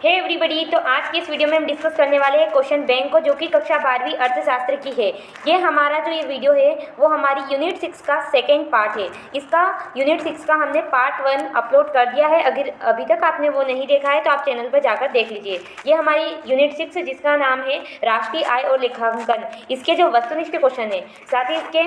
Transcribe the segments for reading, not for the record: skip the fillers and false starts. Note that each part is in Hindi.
हे एवरीबॉडी, तो आज की इस वीडियो में हम डिस्कस करने वाले हैं क्वेश्चन बैंक को, जो कि कक्षा 12वीं अर्थशास्त्र की है। ये हमारा जो ये वीडियो है वो हमारी यूनिट 6 का सेकेंड पार्ट है। इसका यूनिट 6 का हमने पार्ट 1 अपलोड कर दिया है। अगर अभी तक आपने वो नहीं देखा है तो आप चैनल पर जाकर देख लीजिए। ये हमारी यूनिट 6 जिसका नाम है राष्ट्रीय आय और लेखांकन। इसके जो वस्तुनिष्ठ क्वेश्चन है, साथ ही इसके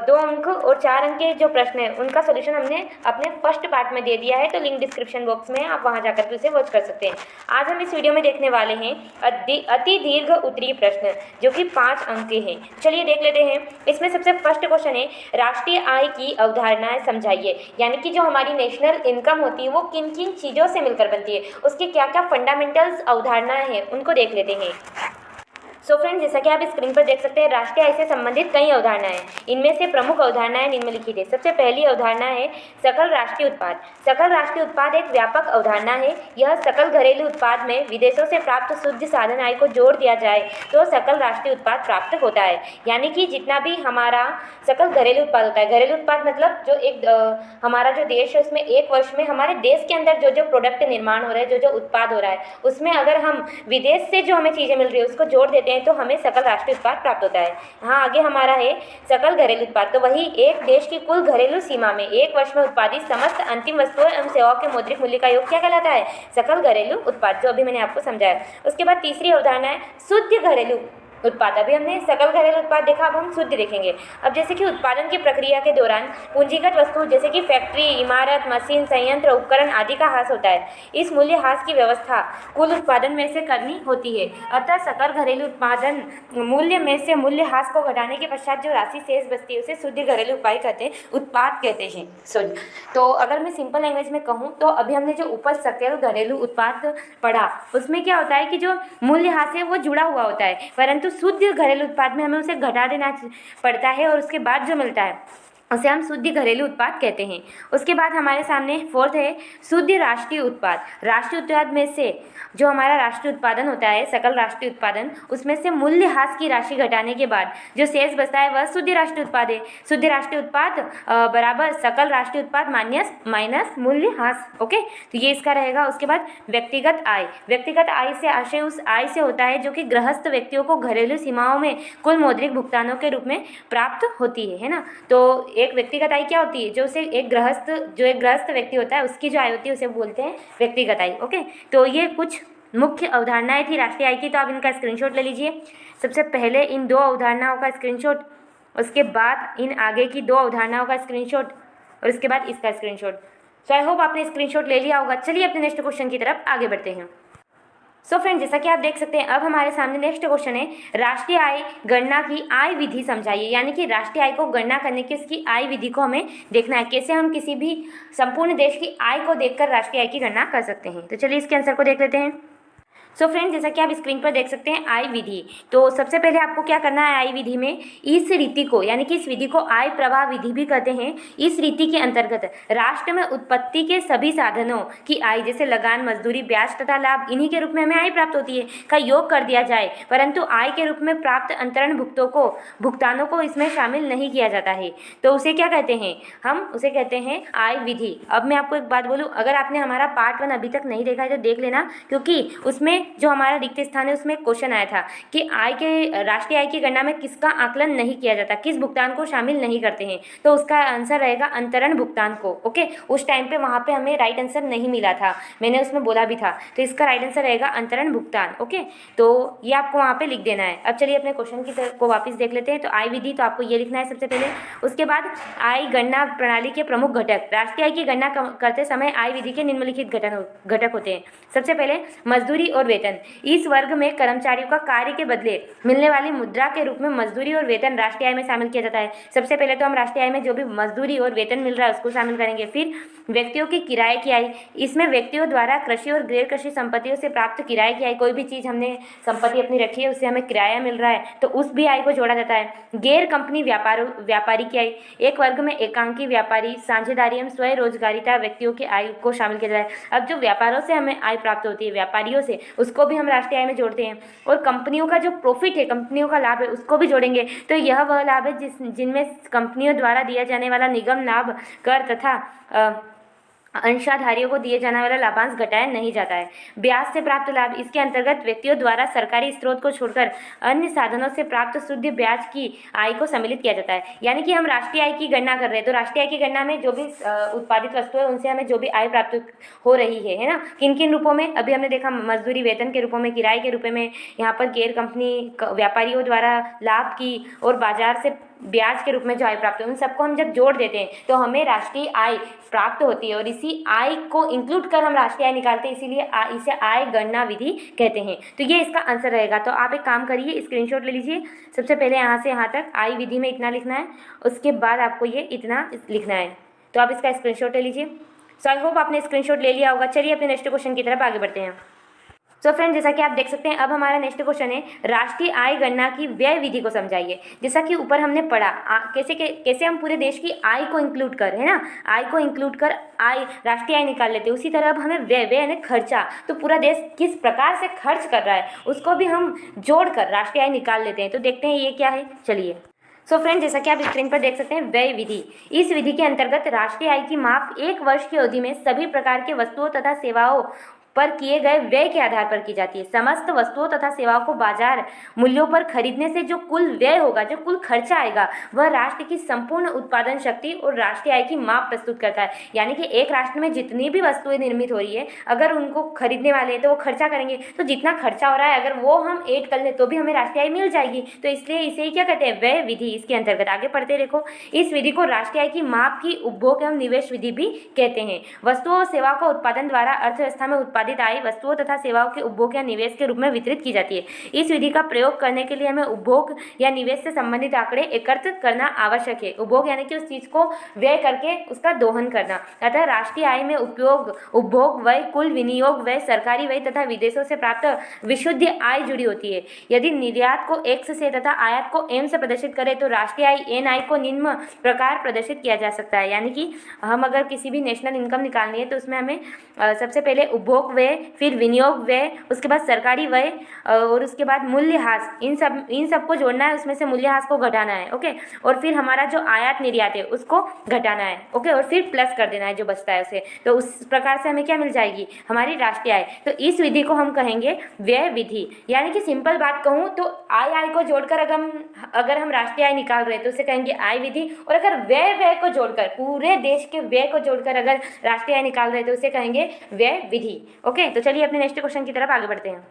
2 अंक और 4 अंक के जो प्रश्न है उनका सोल्यूशन हमने अपने फर्स्ट पार्ट में दे दिया है, तो लिंक डिस्क्रिप्शन बॉक्स में आप वहाँ जाकर उसे वॉच कर सकते हैं। आज हम इस वीडियो में देखने वाले हैं अति दीर्घ उत्तरीय प्रश्न, जो कि 5 अंक के हैं। चलिए देख लेते हैं। इसमें सबसे फर्स्ट क्वेश्चन है, राष्ट्रीय आय की अवधारणाएं समझाइए। यानी कि जो हमारी नेशनल इनकम होती है वो किन किन चीज़ों से मिलकर बनती है, उसकी क्या क्या फंडामेंटल्स अवधारणाएं हैं उनको देख लेते हैं। सो फ्रेंड्स, जैसा कि आप स्क्रीन पर देख सकते हैं, राष्ट्रीय आय से संबंधित कई अवधारणाएं। इनमें से प्रमुख अवधारणाएं निम्नलिखित है। सबसे पहली अवधारणा है सकल राष्ट्रीय उत्पाद। सकल राष्ट्रीय उत्पाद एक व्यापक अवधारणा है। यह सकल घरेलू उत्पाद में विदेशों से प्राप्त शुद्ध साधन आय को जोड़ दिया जाए तो सकल राष्ट्रीय उत्पाद प्राप्त होता है। यानी कि जितना भी हमारा सकल घरेलू उत्पाद होता है, घरेलू उत्पाद मतलब जो एक हमारा जो देश है उसमें एक वर्ष में हमारे देश के अंदर जो जो प्रोडक्ट निर्माण हो रहा है, जो जो उत्पाद हो रहा है, उसमें अगर हम विदेश से जो हमें चीज़ें मिल रही है उसको जोड़ देते हैं तो हमें सकल राष्ट्रीय उत्पाद प्राप्त होता है। हाँ, आगे हमारा है सकल घरेलू उत्पाद। तो वही एक देश की कुल घरेलू सीमा में एक वर्ष में उत्पादित समस्त अंतिम वस्तुओं एवं सेवाओं के मौद्रिक मूल्य का योग क्या कहलाता है? सकल घरेलू उत्पाद, जो अभी मैंने आपको समझाया। उसके बाद तीसरी अवधारणा है शुद्ध घरेलू उत्पाद। अभी हमने सकल घरेलू उत्पाद देखा, अब हम शुद्ध देखेंगे। अब जैसे कि उत्पादन की प्रक्रिया के दौरान पूंजीगत वस्तु जैसे कि फैक्ट्री, इमारत, मशीन, संयंत्र, उपकरण आदि का ह्रास होता है। इस मूल्य ह्रास की व्यवस्था कुल उत्पादन में से करनी होती है। अतः सकल घरेलू उत्पादन मूल्य में से मूल्य ह्रास को घटाने के पश्चात जो राशि शेष बचती है उसे शुद्ध घरेलू उत्पाद कहते हैं। तो अगर मैं सिंपल लैंग्वेज में कहूँ तो अभी हमने जो ऊपर सकल घरेलू उत्पाद पढ़ा उसमें क्या होता है कि जो मूल्य ह्रास है वो जुड़ा हुआ होता है, परंतु शुद्ध घरेलू उत्पाद में हमें उसे घटा देना पड़ता है और उसके बाद जो मिलता है उसे हम शुद्ध घरेलू उत्पाद कहते हैं। उसके बाद हमारे सामने फोर्थ है शुद्ध राष्ट्रीय उत्पाद। राष्ट्रीय उत्पाद में से जो हमारा राष्ट्रीय उत्पादन होता है, सकल राष्ट्रीय उत्पादन, उसमें से मूल्य ह्रास की राशि घटाने के बाद जो शेष बचता है वह शुद्ध राष्ट्रीय उत्पाद है। शुद्ध राष्ट्रीय उत्पाद बराबर सकल राष्ट्रीय उत्पाद माइनस मूल्य ह्रास। ओके, तो ये इसका रहेगा। उसके बाद व्यक्तिगत आय। व्यक्तिगत आय से आशय उस आय से होता है जो कि गृहस्थ व्यक्तियों को घरेलू सीमाओं में कुल मौद्रिक भुगतानों के रूप में प्राप्त होती है ना। तो एक व्यक्तिगत आय क्या होती है? जो उसे एक गृहस्थ व्यक्ति होता है उसकी जो आय होती है उसे बोलते हैं व्यक्तिगत आय। ओके, तो ये कुछ मुख्य अवधारणाएं थी राष्ट्रीय आय की। तो आप इनका स्क्रीनशॉट ले लीजिए। सबसे पहले इन 2 अवधारणाओं का स्क्रीनशॉट, उसके बाद इन आगे की 2 अवधारणाओं का स्क्रीनशॉट और उसके बाद इसका स्क्रीनशॉट। सो आई होप आपने स्क्रीनशॉट ले लिया होगा। चलिए अपने नेक्स्ट क्वेश्चन की तरफ आगे बढ़ते हैं। सो फ्रेंड, जैसा कि आप देख सकते हैं, अब हमारे सामने नेक्स्ट क्वेश्चन है राष्ट्रीय आय गणना की आय विधि समझाइए। यानी कि राष्ट्रीय आय को गणना करने की उसकी आय विधि को हमें देखना है, कैसे हम किसी भी संपूर्ण देश की आय को देखकर राष्ट्रीय आय की गणना कर सकते हैं। तो चलिए इसके आंसर को देख लेते हैं। सो फ्रेंड्स, जैसा कि आप स्क्रीन पर देख सकते हैं आय विधि। तो सबसे पहले आपको क्या करना है, आय विधि में इस रीति को, यानी कि इस विधि को आय प्रवाह विधि भी कहते हैं। इस रीति के अंतर्गत राष्ट्र में उत्पत्ति के सभी साधनों की आय, जैसे लगान, मजदूरी, ब्याज तथा लाभ, इन्हीं के रूप में हमें आय प्राप्त होती है, का योग कर दिया जाए, परंतु आय के रूप में प्राप्त अंतरण भुगतानों को इसमें शामिल नहीं किया जाता है। तो उसे क्या कहते हैं? हम उसे कहते हैं आय विधि। अब मैं आपको एक बात बोलूँ, अगर आपने हमारा पार्ट 1 अभी तक नहीं देखा है तो देख लेना, क्योंकि उसमें जो हमारा रिक्त स्थान है उसमें क्वेश्चन आया था कि राष्ट्रीय आय की गणना में किसका आकलन नहीं किया जाता, किस भुगतान को शामिल नहीं करते हैं। तो उसका आंसर रहेगा अंतरण भुगतान को। ओके, उस टाइम पे वहाँ पे हमें राइट आंसर नहीं मिला था, मैंने उसमें बोला भी था, तो इसका राइट आंसर रहेगा अंतरण भुगतान। ओके, तो ये आपको वहाँ पे लिख देना है। अब चलिए अपने क्वेश्चन को वापस देख लेते हैं। तो आय विधि, तो आपको ये लिखना है सबसे पहले। उसके बाद आय गणना प्रणाली के प्रमुख घटक। राष्ट्रीय आय की गणना करते समय आय विधि के निम्नलिखित घटक होते हैं। सबसे पहले मजदूरी और वेतन। इस वर्ग में कर्मचारियों का कार्य के बदले मिलने वाली मुद्रा के रूप में मजदूरी और वेतन राष्ट्रीय आय में शामिल किया जाता है। सबसे पहले तो हम राष्ट्रीय आय में जो भी मजदूरी और वेतन मिल रहा है उसको शामिल करेंगे। फिर व्यक्तियों की किराए की आय, इसमें व्यक्तियों द्वारा कृषि और गैर कृषि संपत्तियों से प्राप्त किराए की आय, कोई भी चीज़ हमने संपत्ति अपनी रखी है उससे हमें किराया मिल रहा है तो उस भी आय को जोड़ा जाता है। गैर कंपनी व्यापारी की आय, एक वर्ग में एकांकी व्यापारी, साझेदारी एवं स्वरोजगारिता व्यक्तियों की आय को शामिल किया जाता है। अब जो व्यापारों से हमें आय प्राप्त होती है, व्यापारियों से, उसको भी हम राष्ट्रीय आय में जोड़ते हैं। और कंपनियों का जो प्रॉफिट है, कंपनियों का लाभ है, उसको भी जोड़ेंगे। तो यह वह लाभ है जिनमें कंपनियों द्वारा दिया जाने वाला निगम लाभ, कर तथा अंशाधारियों को दिए जाने वाला लाभांश घटाया नहीं जाता है। ब्याज से प्राप्त लाभ, इसके अंतर्गत व्यक्तियों द्वारा सरकारी स्रोत को छोड़कर अन्य साधनों से प्राप्त शुद्ध ब्याज की आय को सम्मिलित किया जाता है। यानी कि हम राष्ट्रीय आय की गणना कर रहे हैं, तो राष्ट्रीय आय की गणना में जो भी उत्पादित वस्तु है उनसे हमें जो भी आय प्राप्त हो रही है ना, किन किन रूपों में, अभी हमने देखा मजदूरी वेतन के रूपों में, किराए के रूप में, यहाँ पर गैर कंपनी व्यापारियों द्वारा लाभ की, और बाजार से ब्याज के रूप में जो आय प्राप्त है, उन सबको हम जब जोड़ देते हैं तो हमें राष्ट्रीय आय प्राप्त होती है, और इसी आय को इंक्लूड कर हम राष्ट्रीय आय निकालते हैं, इसीलिए इसे आय गणना विधि कहते हैं। तो ये इसका आंसर रहेगा। तो आप एक काम करिए, स्क्रीनशॉट ले लीजिए। सबसे पहले यहाँ से यहाँ तक आय विधि में इतना लिखना है, उसके बाद आपको ये इतना लिखना है। तो आप इसका स्क्रीनशॉट ले लीजिए। सो आई होप आपने स्क्रीनशॉट ले लिया होगा। चलिए अपने नेक्स्ट क्वेश्चन की तरफ आगे बढ़ते हैं। सो फ्रेंड, जैसा कि आप देख सकते हैं, अब हमारा नेक्स्ट क्वेश्चन है राष्ट्रीय आय गणना की व्यय विधि को समझाइए। जैसा कि ऊपर हमने पढ़ा कैसे हम पूरे देश की आय को इंक्लूड कर, है ना, आय को इंक्लूड कर आय राष्ट्रीय आय निकाल लेते हैं, उसी तरह अब हमें व्यय यानी खर्चा, तो पूरा देश किस प्रकार से खर्च कर रहा है उसको भी हम जोड़कर राष्ट्रीय आय निकाल लेते हैं। तो देखते हैं ये क्या है, चलिए। सो फ्रेंड, जैसा कि आप स्क्रीन पर देख सकते हैं, व्यय विधि, इस विधि के अंतर्गत राष्ट्रीय आय की माप एक वर्ष की अवधि में सभी प्रकार के वस्तुओं तथा सेवाओं पर किए गए व्यय के आधार पर की जाती है। समस्त वस्तुओं तथा सेवाओं को बाजार मूल्यों पर खरीदने से जो कुल व्यय होगा, जो कुल खर्चा आएगा, वह राष्ट्र की संपूर्ण उत्पादन शक्ति और राष्ट्रीय आय की माप प्रस्तुत करता है। यानी कि एक राष्ट्र में जितनी भी वस्तुएं निर्मित हो रही है, अगर उनको खरीदने वाले हैं तो वो खर्चा करेंगे, तो जितना खर्चा हो रहा है अगर वो हम ऐड कर लें तो भी हमें राष्ट्रीय आय मिल जाएगी। तो इसलिए इसे ही क्या कहते हैं, व्यय विधि। इसके अंतर्गत आगे पढ़ते देखो, इस विधि को राष्ट्रीय आय की माप की उपभोग एवं निवेश विधि भी कहते हैं। वस्तुओं और सेवाओं का उत्पादन द्वारा अर्थव्यवस्था में उत्पादित आय वस्तुओं तथा सेवाओं के उपभोग या निवेश के रूप में वितरित की जाती है। इस विधि का प्रयोग करने के लिए हमें उपभोग या निवेश से संबंधित आंकड़े एकत्र करना आवश्यक है। उपभोग यानी कि उस चीज को व्यय करके उसका दोहन करना। अतः राष्ट्रीय आय में उपभोग व्यय, कुल विनियोग व्यय, सरकारी व्यय तथा विदेशों से प्राप्त विशुद्ध आय जुड़ी होती है। यदि निर्यात को X से तथा आयात को M से प्रदर्शित करें तो राष्ट्रीय आय NI को निम्न प्रकार प्रदर्शित किया जा सकता है। यानी कि हम अगर किसी भी नेशनल इनकम निकालनी है तो उसमें हमें सबसे पहले उपभोग व्यय, फिर विनियोग व्यय, उसके बाद सरकारी व्यय और उसके बाद मूल्यह्रास, इन सब को जोड़ना है, उसमें से मूल्यह्रास को घटाना है। ओके, और फिर हमारा जो आयात निर्यात है उसको घटाना है। ओके, और फिर प्लस कर देना है जो बचता है उसे। तो उस प्रकार से हमें क्या मिल जाएगी, हमारी राष्ट्रीय आय। तो इस विधि को हम कहेंगे व्यय विधि। यानी कि सिंपल बात कहूँ तो आय को जोड़कर अगर हम राष्ट्रीय आय निकाल रहे हैं तो उसे कहेंगे आय विधि, और अगर व्यय को जोड़कर, पूरे देश के व्यय को जोड़कर अगर राष्ट्रीय आय निकाल रहे हैं तो उसे कहेंगे व्यय विधि। ओके, तो चलिए अपने नेक्स्ट क्वेश्चन की तरफ आगे बढ़ते हैं।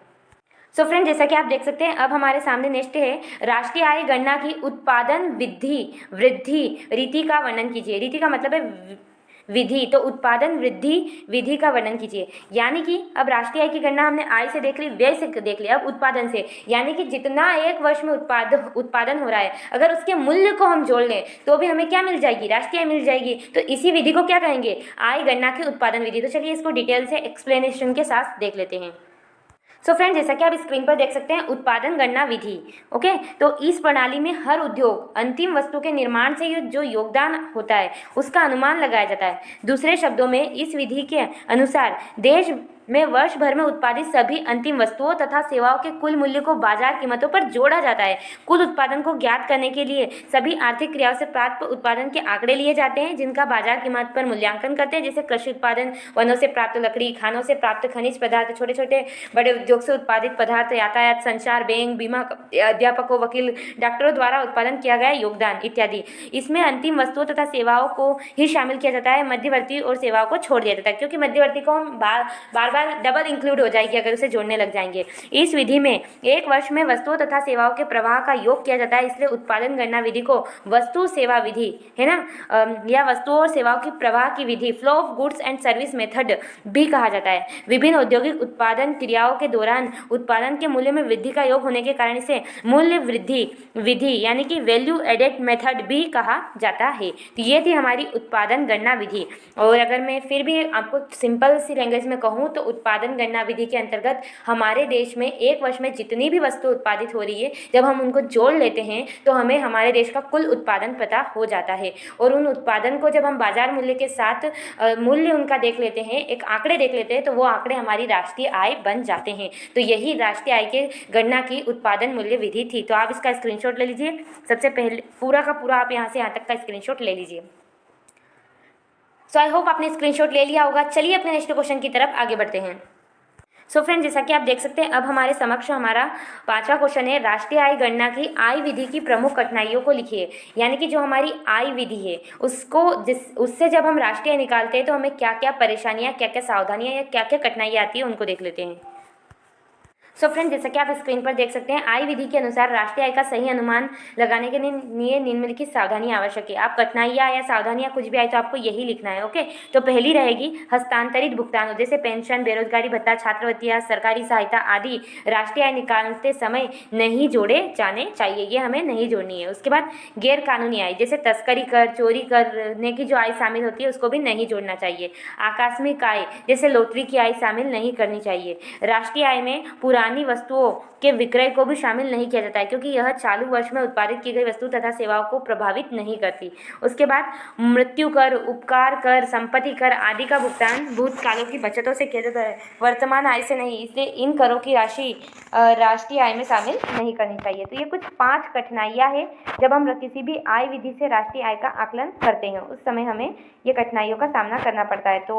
सो फ्रेंड, जैसा कि आप देख सकते हैं, अब हमारे सामने नेक्स्ट है राष्ट्रीय आय गणना की उत्पादन वृद्धि रीति का वर्णन कीजिए। रीति का मतलब है विधि, तो उत्पादन वृद्धि विधि का वर्णन कीजिए। यानी कि अब राष्ट्रीय आय की गणना हमने आय से देख ली, व्यय से देख लिया, अब उत्पादन से। यानी कि जितना एक वर्ष में उत्पादन हो रहा है, अगर उसके मूल्य को हम जोड़ लें तो भी हमें क्या मिल जाएगी, राष्ट्रीय आय मिल जाएगी। तो इसी विधि को क्या कहेंगे, आय गणना की उत्पादन विधि। तो चलिए इसको डिटेल से एक्सप्लेनेशन के साथ देख लेते हैं। सो फ्रेंड, जैसा कि आप स्क्रीन पर देख सकते हैं, उत्पादन गणना विधि। ओके, तो इस प्रणाली में हर उद्योग अंतिम वस्तु के निर्माण से जो योगदान होता है उसका अनुमान लगाया जाता है। दूसरे शब्दों में इस विधि के अनुसार देश में वर्ष भर में उत्पादित सभी अंतिम वस्तुओं तथा सेवाओं के कुल मूल्य को बाजार कीमतों पर जोड़ा जाता है। कुल उत्पादन को ज्ञात करने के लिए सभी आर्थिक क्रियाओं से प्राप्त उत्पादन के आंकड़े लिए जाते हैं, जिनका बाजार कीमत पर मूल्यांकन करते हैं, जैसे कृषि उत्पादन, वनों से प्राप्त लकड़ी, खानों से प्राप्त खनिज पदार्थ, छोटे छोटे बड़े उद्योग से उत्पादित पदार्थ, यातायात, संचार, बैंक, बीमा, अध्यापकों, वकील, डॉक्टरों द्वारा उत्पादन किया गया योगदान इत्यादि। इसमें अंतिम वस्तुओं तथा सेवाओं को ही शामिल किया जाता है, मध्यवर्ती और सेवाओं को छोड़ दिया जाता है, क्योंकि मध्यवर्ती को हम बार डबल इंक्लूड हो जाएगी अगर उसे जोड़ने लग जाएंगे। इस विधि में एक वर्ष में वस्तुओं तथा सेवाओं के प्रवाह का योग किया जाता है, इसलिए उत्पादन गणना विधि को वस्तु सेवा विधि, है ना, या वस्तुओं और सेवाओं की प्रवाह की विधि, flow of goods and service method भी कहा जाता है। विभिन्न औद्योगिक उत्पादन क्रियाओं के दौरान उत्पादन के मूल्य में वृद्धि का योग होने के कारण इसे मूल्य वृद्धि विधि यानी कि वैल्यू एडेड मेथड भी कहा जाता है। तो ये थी हमारी उत्पादन गणना विधि। और अगर मैं फिर भी आपको सिंपल सी लैंग्वेज में कहूँ तो उत्पादन गणना विधि के अंतर्गत हमारे देश में एक वर्ष में जितनी भी वस्तु उत्पादित हो रही है, जब हम उनको जोड़ लेते हैं तो हमें हमारे देश का कुल उत्पादन पता हो जाता है। और उन उत्पादन को जब हम बाजार मूल्य के साथ मूल्य उनका देख लेते हैं, एक आंकड़े देख लेते हैं, तो वो आंकड़े हमारी राष्ट्रीय आय बन जाते हैं। तो यही राष्ट्रीय आय के गणना की उत्पादन मूल्य विधि थी। तो आप इसका स्क्रीनशॉट ले लीजिए। सबसे पहले पूरा का पूरा आप यहाँ से यहाँ तक का स्क्रीनशॉट ले लीजिए। सो आई होप आपने स्क्रीनशॉट ले लिया होगा। चलिए अपने नेक्स्ट क्वेश्चन की तरफ आगे बढ़ते हैं। सो फ्रेंड, जैसा कि आप देख सकते हैं अब हमारे समक्ष हमारा 5वां क्वेश्चन है, राष्ट्रीय आय गणना की आय विधि की प्रमुख कठिनाइयों को लिखिए। यानी कि जो हमारी आय विधि है उससे जब हम राष्ट्रीय आय निकालते हैं तो हमें क्या क्या परेशानियां, क्या क्या सावधानियां या क्या क्या कठिनाइयाँ आती है उनको देख लेते हैं। सो फ्रेंड, जैसा कि आप स्क्रीन पर देख सकते हैं आय विधि के अनुसार राष्ट्रीय आय का सही अनुमान लगाने के लिए निम्नलिखित सावधानियां आवश्यक है। आप कठिनाइयां या सावधानियां कुछ भी आए तो आपको यही लिखना है। ओके, तो पहली रहेगी हस्तांतरित भुगतान, जैसे पेंशन, बेरोजगारी भत्ता, छात्रवृत्तियां, सरकारी सहायता आदि राष्ट्रीय आय निकालते समय नहीं जोड़े जाने चाहिए, ये हमें नहीं जोड़नी है। उसके बाद गैर कानूनी आय, जैसे तस्करी कर, चोरी करने की जो आय शामिल होती है उसको भी नहीं जोड़ना चाहिए। आकस्मिक आय, जैसे लॉटरी की आय शामिल नहीं करनी चाहिए। राष्ट्रीय आय में पुरानी वस्तुओं के विक्रय को भी शामिल नहीं किया जाता है, क्योंकि यह चालू वर्ष में उत्पादित की गई वस्तु तथा सेवाओं को प्रभावित नहीं करती। उसके बाद मृत्यु कर, उपकार कर, संपत्ति कर आदि का भुगतान भूतकालों की बचतों से किया जाता है, वर्तमान आय से नहीं, इसलिए इन करों की राशि राष्ट्रीय आय में शामिल नहीं करनी चाहिए। तो ये कुछ 5 कठिनाइयाँ हैं जब हम किसी भी आय विधि से राष्ट्रीय आय का आकलन करते हैं, उस समय हमें ये कठिनाइयों का सामना करना पड़ता है। तो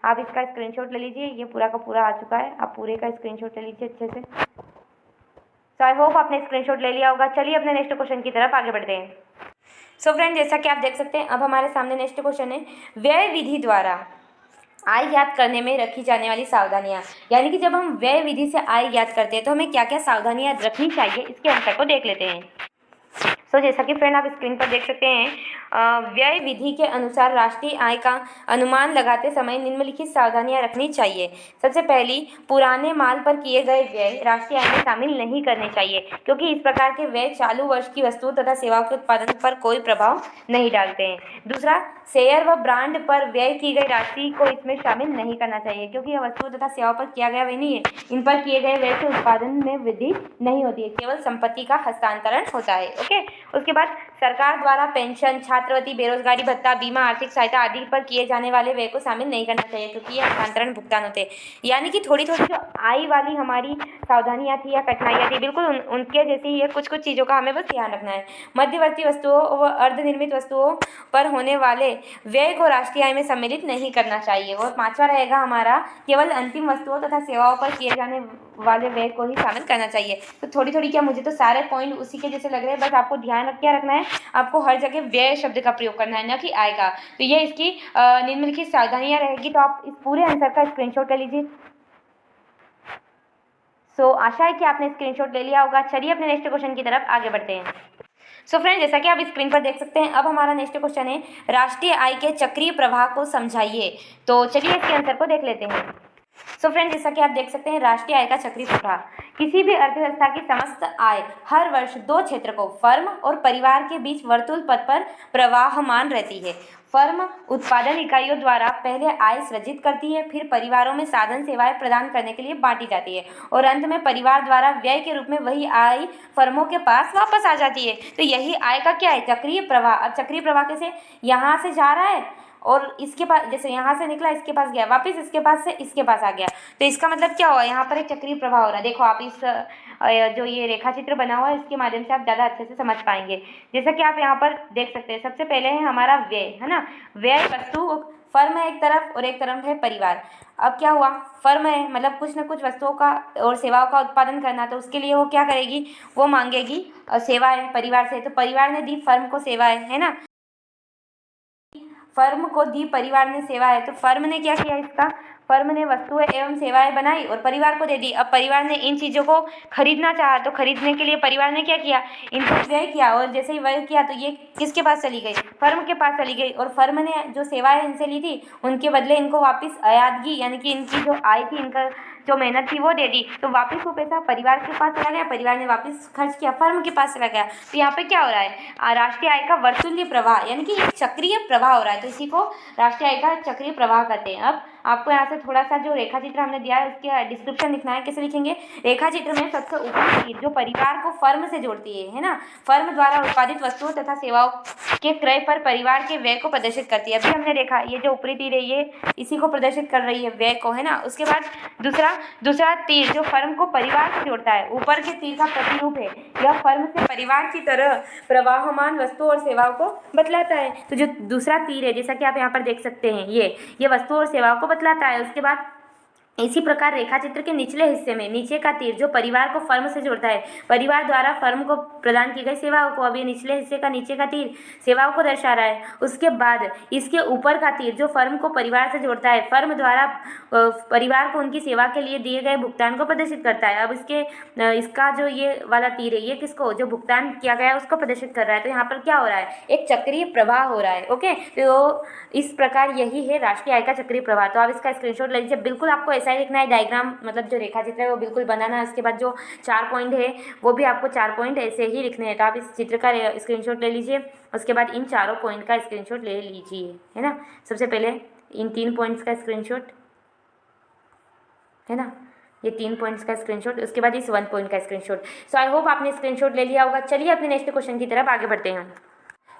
आप इसका स्क्रीनशॉट ले लीजिए, ये पूरा का पूरा आ चुका है, आप पूरे का स्क्रीनशॉट ले लीजिए अच्छे से। तो आई होप आपने स्क्रीनशॉट ले लिया होगा। चलिए अपने नेक्स्ट क्वेश्चन की तरफ आगे बढ़ते हैं। सो फ्रेंड, जैसा कि आप देख सकते हैं अब हमारे सामने नेक्स्ट क्वेश्चन है, व्यय विधि द्वारा आय ज्ञात करने में रखी जाने वाली सावधानियां। यानी कि जब हम व्यय विधि से आय ज्ञात करते हैं तो हमें क्या क्या सावधानियां रखनी चाहिए, इसके आंसर को देख लेते हैं। सो जैसा कि फ्रेंड आप स्क्रीन पर देख सकते हैं, व्यय विधि के अनुसार राष्ट्रीय आय का अनुमान लगाते समय निम्नलिखित सावधानियां रखनी चाहिए। सबसे पहली, पुराने माल पर किए गए व्यय राष्ट्रीय आय में शामिल नहीं करने चाहिए, क्योंकि इस प्रकार के व्यय चालू वर्ष की वस्तुओं तथा सेवाओं के उत्पादन पर कोई प्रभाव नहीं डालते हैं। दूसरा, शेयर व ब्रांड पर व्यय की गई राशि को इसमें शामिल नहीं करना चाहिए, क्योंकि यह वस्तुओं तथा सेवाओं पर किया गया व्यय नहीं है, इन पर किए गए व्यय से उत्पादन में वृद्धि नहीं होती है, केवल संपत्ति का हस्तांतरण होता है। ओके, उसके बाद सरकार द्वारा पेंशन, छात्रवृत्ति, बेरोजगारी भत्ता, बीमा, आर्थिक सहायता आदि पर किए जाने वाले व्यय को शामिल नहीं करना चाहिए, क्योंकि ये हस्तांतरण भुगतान होते हैं। यानी कि थोड़ी थोड़ी जो आय वाली हमारी सावधानियां थी या कठिनाइयां थी, बिल्कुल उनके जैसी ही है, कुछ कुछ चीज़ों का हमें बस ध्यान रखना है। मध्यवर्ती वस्तुओं व अर्धनिर्मित वस्तुओं पर होने वाले व्यय को राष्ट्रीय आय में सम्मिलित नहीं करना चाहिए। और 5वां रहेगा हमारा, केवल अंतिम वस्तुओं तथा सेवाओं पर किए जाने वाले व्यय को ही शामिल करना चाहिए। तो थोड़ी थोड़ी क्या, मुझे तो सारे पॉइंट उसी के जैसे लग रहे हैं, बस आपको ध्यान रख क्या रखना है, आपको हर जगह व्यय शब्द का प्रयोग करना है, न कि आय का। तो ये इसकी निम्नलिखित सावधानियां रहेगी। तो आप इस पूरे आंसर का स्क्रीनशॉट ले लीजिए। सो आशा है कि आपने स्क्रीनशॉट ले लिया होगा। चलिए अपने नेक्स्ट क्वेश्चन की तरफ आगे बढ़ते हैं। सो फ्रेंड, जैसा कि आप स्क्रीन पर देख सकते हैं अब हमारा नेक्स्ट क्वेश्चन है, राष्ट्रीय आय के चक्रीय प्रवाह को समझाइए। तो चलिए इसके आंसर को देख लेते हैं। सो फ्रेंड, जैसा कि आप देख सकते हैं राष्ट्रीय आय का चक्रीय प्रवाह, किसी भी अर्थव्यवस्था की समस्त आय हर वर्ष 2 क्षेत्र को, फर्म और परिवार के बीच वर्तुल पथ पर प्रवाहमान रहती है। फर्म उत्पादन इकाइयों द्वारा पहले आय सृजित करती है, फिर परिवारों में साधन सेवाएं प्रदान करने के लिए बांटी जाती है, और अंत में परिवार द्वारा व्यय के रूप में वही आय फर्मों के पास वापस आ जाती है। तो यही आय का क्या है, चक्रीय प्रवाह। अब चक्रीय प्रवाह कैसे, यहाँ से जा रहा है और इसके पास, जैसे यहाँ से निकला इसके पास गया, वापस इसके पास से इसके पास आ गया, तो इसका मतलब क्या हुआ, यहाँ पर एक चक्रीय प्रवाह हो रहा है। देखो आप इस जो ये रेखा चित्र बना हुआ है इसके माध्यम से आप ज़्यादा अच्छे से समझ पाएंगे। जैसा कि आप यहाँ पर देख सकते हैं, सबसे पहले है हमारा व्यय, है ना, व्यय वस्तु, फर्म है एक तरफ और एक तरफ है परिवार। अब क्या हुआ, फर्म है मतलब कुछ न कुछ वस्तुओं का और सेवाओं का उत्पादन करना, तो उसके लिए वो क्या करेगी, वो मांगेगी सेवाएं परिवार से। तो परिवार ने दी फर्म को सेवाएं, है ना, फर्म को दी परिवार ने सेवाएं। तो फर्म ने क्या किया, इसका फर्म ने वस्तुएं एवं सेवाएं बनाई और परिवार को दे दी। अब परिवार ने इन चीज़ों को खरीदना चाहा, तो खरीदने के लिए परिवार ने क्या किया, इनको व्यय किया, और जैसे ही व्यय किया तो ये किसके पास चली गई, फर्म के पास चली गई, और फर्म ने जो सेवाएं इनसे ली थी उनके बदले इनको वापस अयादगी, यानी कि इनकी जो आय थी, इनका जो मेहनत थी वो दे दी। तो वापस वो पैसा परिवार के पास चला गया, परिवार ने वापस खर्च किया, फर्म के पास चला गया। तो यहाँ पे क्या हो रहा है, राष्ट्रीय आय का वर्तुल्य प्रवाह, यानी कि एक चक्रीय प्रवाह हो रहा है। तो इसी को राष्ट्रीय आय का चक्रीय प्रवाह कहते हैं। अब आपको यहाँ से थोड़ा सा जो रेखा चित्र हमने दिया है उसके डिस्क्रिप्शन लिखना है। कैसे लिखेंगे? रेखा चित्र में सबसे ऊपरी तीर जो परिवार को फर्म से जोड़ती है ना, फर्म द्वारा उत्पादित वस्तुओं तथा सेवाओं के क्रय पर परिवार के व्यय को प्रदर्शित करती है। अभी हमने देखा ये जो ऊपरी तीर है ये इसी को प्रदर्शित कर रही है, व्यय को, है ना। उसके बाद दूसरा तीर जो फर्म को परिवार से जोड़ता है, ऊपर के तीर का प्रतिरूप है, यह फर्म से परिवार की तरह प्रवाहमान वस्तुओं और सेवाओं को बतलाता है। तो जो दूसरा तीर है, जैसा कि आप यहाँ पर देख सकते हैं, ये वस्तुओं और सेवाओं को बतलाता है। उसके बाद इसी प्रकार रेखा चित्र के निचले हिस्से में नीचे का तीर जो परिवार को फर्म से जोड़ता है, परिवार द्वारा फर्म को प्रदान की गई सेवाओं को, अब ये निचले हिस्से का नीचे का तीर सेवाओं को दर्शा रहा है। उसके बाद इसके ऊपर का तीर जो फर्म को परिवार से जोड़ता है, फर्म द्वारा परिवार को उनकी सेवा के लिए दिए गए भुगतान को प्रदर्शित करता है। अब इसका जो ये वाला तीर है ये किसको, जो भुगतान किया गया है उसको प्रदर्शित कर रहा है। तो यहाँ पर क्या हो रहा है? एक चक्रीय प्रवाह हो रहा है। ओके, तो इस प्रकार यही है राष्ट्रीय आय का चक्रीय प्रवाह। तो आप इसका स्क्रीनशॉट ले लीजिए। बिल्कुल आपको ऐसा ही लिखना है, डायग्राम मतलब जो रेखा चित्र है वो बिल्कुल बनाना है। उसके बाद जो 4 पॉइंट है वो भी आपको 4 पॉइंट ऐसे ही लिखने हैं। तो आप इस चित्र का स्क्रीनशॉट ले लीजिए, उसके बाद इन चारों पॉइंट का स्क्रीनशॉट ले लीजिए, है ना। सबसे पहले इन 3 पॉइंट्स का स्क्रीनशॉट, है ना, ये 3 पॉइंट्स का स्क्रीनशॉट, उसके बाद इस 1 पॉइंट का स्क्रीनशॉट। सो आई होप आपने स्क्रीनशॉट ले लिया होगा। चलिए अपने नेक्स्ट क्वेश्चन की तरफ आगे बढ़ते हैं।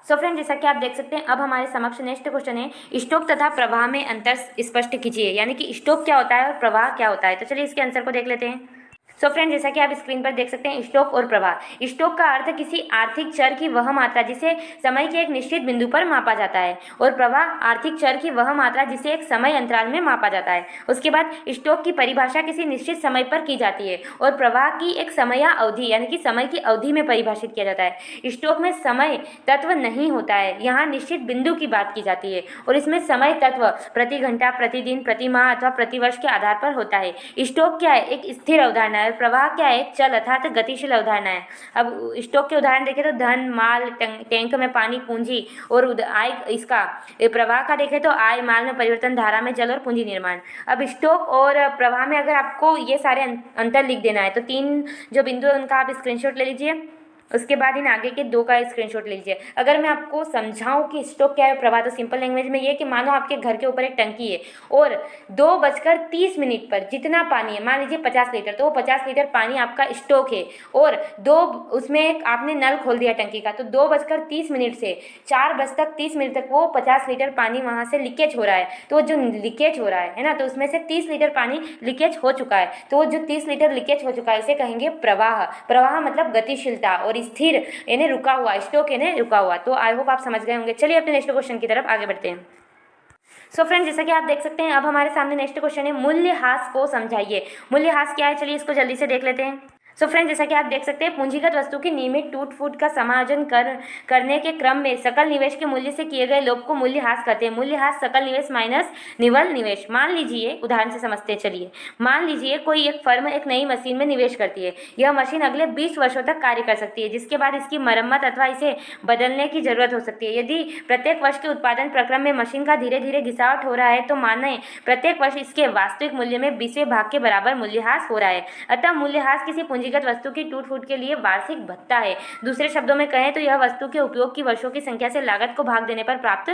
सो फ्रेंड, जैसा कि आप देख सकते हैं अब हमारे समक्ष नेक्स्ट क्वेश्चन है, स्टॉक तथा प्रवाह में अंतर स्पष्ट कीजिए। यानी कि स्टॉक क्या होता है और प्रवाह क्या होता है। तो चलिए इसके आंसर को देख लेते हैं। सो फ्रेंड, जैसा कि आप स्क्रीन पर देख सकते हैं, स्टॉक और प्रवाह। स्टॉक का अर्थ किसी आर्थिक चर की वह मात्रा जिसे समय के एक निश्चित बिंदु पर मापा जाता है, और प्रवाह आर्थिक चर की वह मात्रा जिसे एक समय अंतराल में मापा जाता है। उसके बाद स्टॉक की परिभाषा किसी निश्चित समय पर की जाती है और प्रवाह की एक समय अवधि यानी कि समय की अवधि में परिभाषित किया जाता है। स्टॉक में समय तत्व नहीं होता है, यहाँ निश्चित बिंदु की बात की जाती है, और इसमें समय तत्व प्रति घंटा, प्रतिदिन, प्रति माह अथवा प्रतिवर्ष के आधार पर होता है। स्टॉक क्या है? एक स्थिर अवधारणा है। प्रवाह क्या है? एक चल अर्थात गतिशील अवधारणा है। अब स्टॉक के उदाहरण देखें तो धन, माल, टैंक में पानी, पूंजी, और आय इसका प्रवाह का देखें तो आय, माल में परिवर्तन, धारा में जल और पूंजी निर्माण। अब स्टॉक और प्रवाह में अगर आपको ये सारे अंतर लिख देना है तो 3 जो बिंदु है उनका आप स्क्रीनशॉट ले लीजिए, उसके बाद इन आगे के 2 का स्क्रीनशॉट ले लीजिए। अगर मैं आपको समझाऊं कि स्टॉक क्या है, प्रवाह, तो सिंपल लैंग्वेज में ये कि मानो आपके घर के ऊपर एक टंकी है और 2:30 पर जितना पानी है, मान लीजिए 50 लीटर, तो वो 50 लीटर पानी आपका स्टॉक है, और उसमें आपने नल खोल दिया टंकी का, तो 2:30 से 4:30 तक वो 50 लीटर पानी वहाँ से लीकेज हो रहा है। तो जो लीकेज हो रहा है ना, तो उसमें से 30 लीटर पानी लीकेज हो चुका है। तो वो जो 30 लीटर लीकेज हो चुका है इसे कहेंगे प्रवाह। प्रवाह मतलब गतिशीलता, और स्थिर यानी रुका हुआ, स्टॉक यानी रुका हुआ। तो आई होप आप समझ गए होंगे। चलिए अपने नेक्स्ट क्वेश्चन की तरफ आगे बढ़ते हैं। सो फ्रेंड, जैसा कि आप देख सकते हैं अब हमारे सामने नेक्स्ट क्वेश्चन है, मूल्यह्रास को समझाइए। मूल्यह्रास क्या है, चलिए इसको जल्दी से देख लेते हैं। सो फ्रेंड, जैसा कि आप देख सकते हैं, पूंजीगत वस्तु की नियमित टूट फूट का समायोजन करने के क्रम में सकल निवेश के मूल्य से किए गए लोप को मूल्यह्रास कहते हैं। मूल्यह्रास सकल निवेश माइनस निवल निवेश। मान लीजिए, उदाहरण से समझते हैं, चलिए मान लीजिए कोई एक फर्म एक नई मशीन में निवेश करती है। यह मशीन अगले 20 वर्षों तक कार्य कर सकती है, जिसके बाद इसकी मरम्मत अथवा इसे बदलने की जरूरत हो सकती है। यदि प्रत्येक वर्ष के उत्पादन प्रक्रम में मशीन का धीरे धीरे घिसावट हो रहा है तो माने प्रत्येक वर्ष इसके वास्तविक मूल्य में 20वें भाग के बराबर मूल्यह्रास हो रहा है। अतः मूल्यह्रास किसी पूंजीगत वस्तु की टूट फूट के लिए वार्षिक भत्ता है। दूसरे शब्दों में कहें तो यह वस्तु के उपयोग की वर्षों की संख्या से लागत को भाग देने पर प्राप्त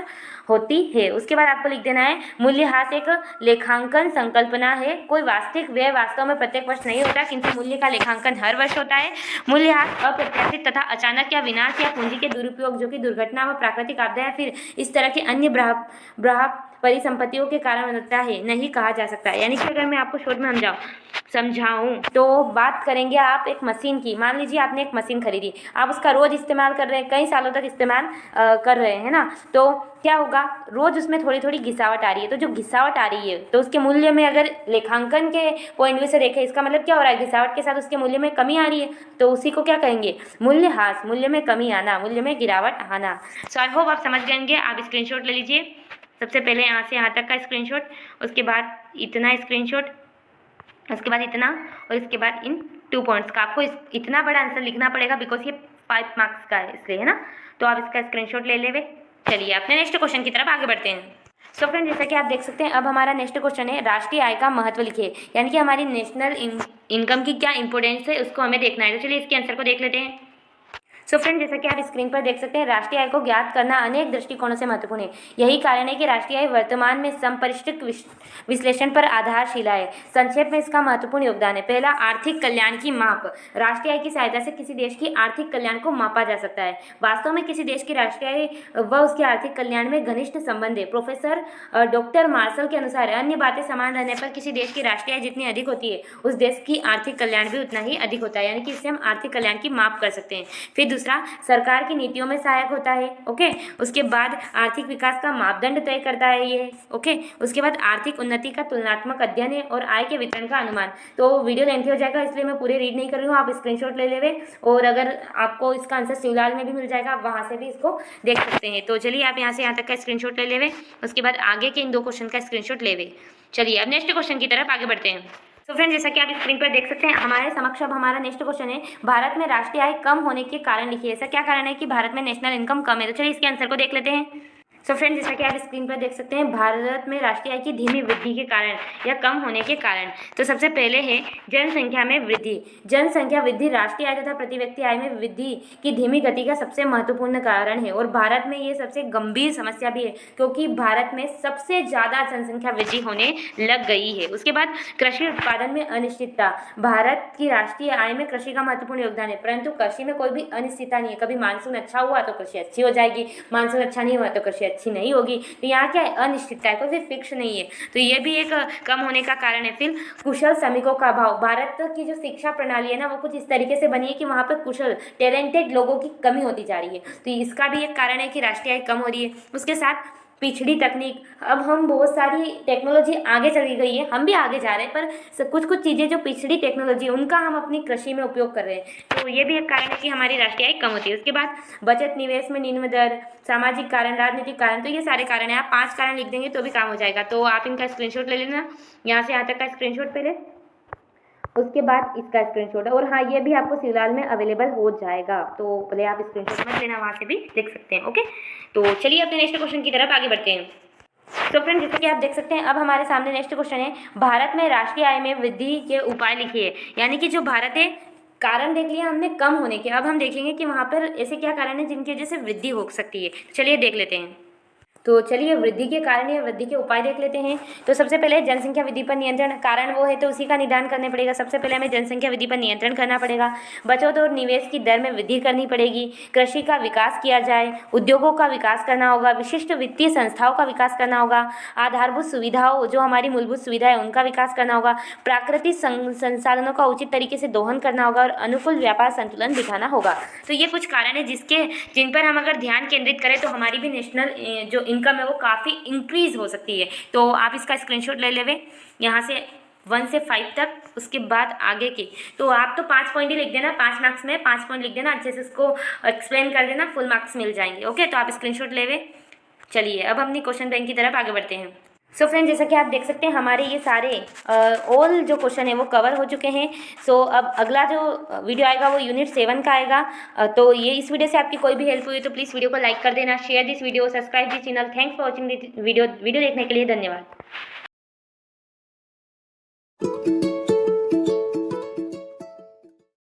होती है। उसके बाद आपको लिख देना है, मूल्यह्रास एक लेखांकन संकल्पना है। कोई वास्तविक व्यय वास्तव में प्रत्येक वर्ष नहीं होता, किंतु मूल्य का लेखांकन हर वर्ष होता है। मूल्यह्रास अप्रत्याशित तथा अचानक या विनाश या पूंजी के दुरुपयोग, जो कि दुर्घटना व प्राकृतिक आपदा या फिर इस तरह के अन्य परिसंपत्तियों के कारण होता है, नहीं कहा जा सकता। यानी कि अगर मैं आपको शॉर्ट में समझाऊं तो बात करेंगे आप एक मशीन की। मान लीजिए आपने एक मशीन खरीदी, आप उसका रोज इस्तेमाल कर रहे हैं, कई सालों तक इस्तेमाल कर रहे हैं ना, तो क्या होगा, रोज उसमें थोड़ी थोड़ी घिसावट आ रही है। तो जो घिसावट आ रही है तो उसके मूल्य में अगर लेखांकन के पॉइंट व्यू से देखें, इसका मतलब क्या हो रहा है, घिसावट के साथ उसके मूल्य में कमी आ रही है, तो उसी को क्या कहेंगे, मूल्यह्रास। मूल्य में कमी आना, मूल्य में गिरावट आना। सो आई होप आप समझ गए। आप स्क्रीनशॉट ले लीजिए, सबसे पहले यहाँ से यहाँ तक का स्क्रीनशॉट, उसके बाद इतना स्क्रीनशॉट, उसके बाद इतना, और इसके बाद इन 2 पॉइंट्स का। आपको इतना बड़ा आंसर लिखना पड़ेगा बिकॉज ये 5 मार्क्स का है, इसलिए, है ना। तो आप इसका स्क्रीनशॉट ले लेवे। चलिए अपने नेक्स्ट क्वेश्चन की तरफ आगे बढ़ते हैं। सो फ्रेंड, जैसा कि आप देख सकते हैं अब हमारा नेक्स्ट क्वेश्चन है, राष्ट्रीय आय का महत्व लिखिए। यानी कि हमारी नेशनल इनकम की क्या इंपॉर्टेंस है उसको हमें देखना है। तो चलिए इसके आंसर को देख लेते हैं। सो फ्रेंड, जैसा कि आप स्क्रीन पर देख सकते हैं, राष्ट्रीय आय को ज्ञात करना अनेक दृष्टिकोणों से महत्वपूर्ण है। यही कारण है कि राष्ट्रीय आय वर्तमान में समपरिष्कृत विश्लेषण पर आधारशिला है। संक्षेप में इसका महत्वपूर्ण योगदान है। पहला, आर्थिक कल्याण की माप। राष्ट्रीय आय की सहायता से किसी देश की आर्थिक कल्याण को मापा जा सकता है। वास्तव में किसी देश की राष्ट्रीय आय व उसके आर्थिक कल्याण में घनिष्ठ संबंध है। प्रोफेसर डॉक्टर मार्शल के अनुसार अन्य बातें समान रहने पर किसी देश की राष्ट्रीय आय जितनी अधिक होती है, उस देश की आर्थिक कल्याण भी उतना ही अधिक होता है। यानी कि इससे हम आर्थिक कल्याण की माप कर सकते हैं। फिर दूसरा, सरकार की नीतियों में सहायक होता है। ओके, उसके बाद आर्थिक विकास का मापदंड तय करता है ये। ओके, उसके बाद आर्थिक उन्नति का तुलनात्मक अध्ययन है और आय के वितरण का अनुमान। तो वीडियो लेंथी हो जाएगा, इसलिए मैं पूरे रीड नहीं कर रही हूँ, आप स्क्रीनशॉट ले लेवे, और अगर आपको इसका आंसर शिवलाल में भी मिल जाएगा, आप वहाँ से भी इसको देख सकते हैं। तो चलिए, आप यहाँ से यहाँ तक का स्क्रीनशॉट ले लेवे, उसके बाद आगे के इन 2 क्वेश्चन का स्क्रीनशॉट लेवे। चलिए अब नेक्स्ट क्वेश्चन की तरफ आगे बढ़ते हैं। तो फ्रेंड, जैसा कि आप स्क्रीन पर देख सकते हैं, हमारे समक्ष अब हमारा नेक्स्ट क्वेश्चन है, भारत में राष्ट्रीय आय कम होने के कारण लिखिए। ऐसा क्या कारण है कि भारत में नेशनल इनकम कम है? तो चलिए इसके आंसर को देख लेते हैं। सो फ्रेंड, जैसा कि आप स्क्रीन पर देख सकते हैं, भारत में राष्ट्रीय आय की धीमी वृद्धि के कारण या कम होने के कारण, तो सबसे पहले है जनसंख्या में वृद्धि। जनसंख्या वृद्धि राष्ट्रीय आय तथा प्रति व्यक्ति आय में वृद्धि की धीमी गति का सबसे महत्वपूर्ण कारण है, और भारत में ये सबसे गंभीर समस्या भी है, क्योंकि भारत में सबसे ज़्यादा जनसंख्या वृद्धि होने लग गई है। उसके बाद कृषि उत्पादन में अनिश्चितता। भारत की राष्ट्रीय आय में कृषि का महत्वपूर्ण योगदान है, परंतु कृषि में कोई भी अनिश्चितता नहीं है। कभी मानसून अच्छा हुआ तो कृषि अच्छी हो जाएगी, मानसून अच्छा नहीं हुआ तो कृषि अच्छी नहीं होगी। तो यहाँ क्या है, अनिश्चितता है, कोई भी फिक्स नहीं है। तो ये भी एक कम होने का कारण है। फिर कुशल श्रमिकों का अभाव। भारत की जो शिक्षा प्रणाली है ना, वो कुछ इस तरीके से बनी है कि वहाँ पर कुशल टैलेंटेड लोगों की कमी होती जा रही है। तो इसका भी एक कारण है कि राष्ट्रीय आय कम हो रही है। उसके साथ पिछड़ी तकनीक। अब हम बहुत सारी टेक्नोलॉजी आगे चली गई है, हम भी आगे जा रहे हैं, पर कुछ कुछ चीज़ें जो पिछड़ी टेक्नोलॉजी है उनका हम अपनी कृषि में उपयोग कर रहे हैं। तो ये भी एक कारण है कि हमारी राष्ट्रीय आय कम होती है। उसके बाद बचत निवेश में निम्न दर, सामाजिक कारण, राजनीतिक कारण, तो ये सारे कारण हैं। आप 5 कारण लिख देंगे तो भी काम हो जाएगा। तो आप इनका स्क्रीनशॉट ले लेना, यहाँ से यहाँ तक का स्क्रीनशॉट पहले, उसके बाद इसका स्क्रीनशॉट है। और हाँ, ये भी आपको फिलहाल में अवेलेबल हो जाएगा, तो पहले आप स्क्रीनशॉट मत लेना, वहाँ से भी लिख सकते हैं। ओके, तो चलिए अपने नेक्स्ट क्वेश्चन की तरफ आगे बढ़ते हैं। तो फ्रेंड, जैसे कि आप देख सकते हैं, अब हमारे सामने नेक्स्ट क्वेश्चन है, भारत में राष्ट्रीय आय में वृद्धि के उपाय लिखिए। यानी कि जो भारत है, कारण देख लिया हमने कम होने के, अब हम देखेंगे कि वहाँ पर ऐसे क्या कारण है जिनकी वजह से वृद्धि हो सकती है। चलिए देख लेते हैं। तो चलिए वृद्धि के कारण या वृद्धि के उपाय देख लेते हैं। तो सबसे पहले जनसंख्या वृद्धि पर नियंत्रण, कारण वो है तो उसी का निदान करने पड़ेगा। सबसे पहले हमें जनसंख्या वृद्धि पर नियंत्रण करना पड़ेगा। बचत और निवेश की दर में वृद्धि करनी पड़ेगी। कृषि का विकास किया जाए, उद्योगों का विकास करना होगा, विशिष्ट वित्तीय संस्थाओं का विकास करना होगा, आधारभूत सुविधाओं, जो हमारी मूलभूत सुविधा है उनका विकास करना होगा, प्राकृतिक संसाधनों का उचित तरीके से दोहन करना होगा, और अनुकूल व्यापार संतुलन बिठाना होगा। तो ये कुछ कारण है जिन पर हम अगर ध्यान केंद्रित करें तो हमारी भी नेशनल जो इनकम है वो काफ़ी इंक्रीज हो सकती है। तो आप इसका स्क्रीनशॉट ले लेवे, यहाँ से 1 से 5 तक, उसके बाद आगे की। तो आप तो 5 पॉइंट ही लिख देना, 5 मार्क्स में 5 पॉइंट लिख देना, अच्छे से इसको एक्सप्लेन कर देना, फुल मार्क्स मिल जाएंगे। ओके, तो आप स्क्रीनशॉट लेवे। चलिए अब अपनी क्वेश्चन बैंक की तरफ आगे बढ़ते हैं। सो फ्रेंड, जैसा कि आप देख सकते हैं, हमारे ये सारे ऑल जो क्वेश्चन है वो कवर हो चुके हैं। सो अब अगला जो वीडियो आएगा वो यूनिट 7 का आएगा। तो ये इस वीडियो से आपकी कोई भी हेल्प हुई तो प्लीज़ वीडियो को लाइक कर देना, share this video, subscribe this channel. Thanks for watching this video देखने के लिए धन्यवाद।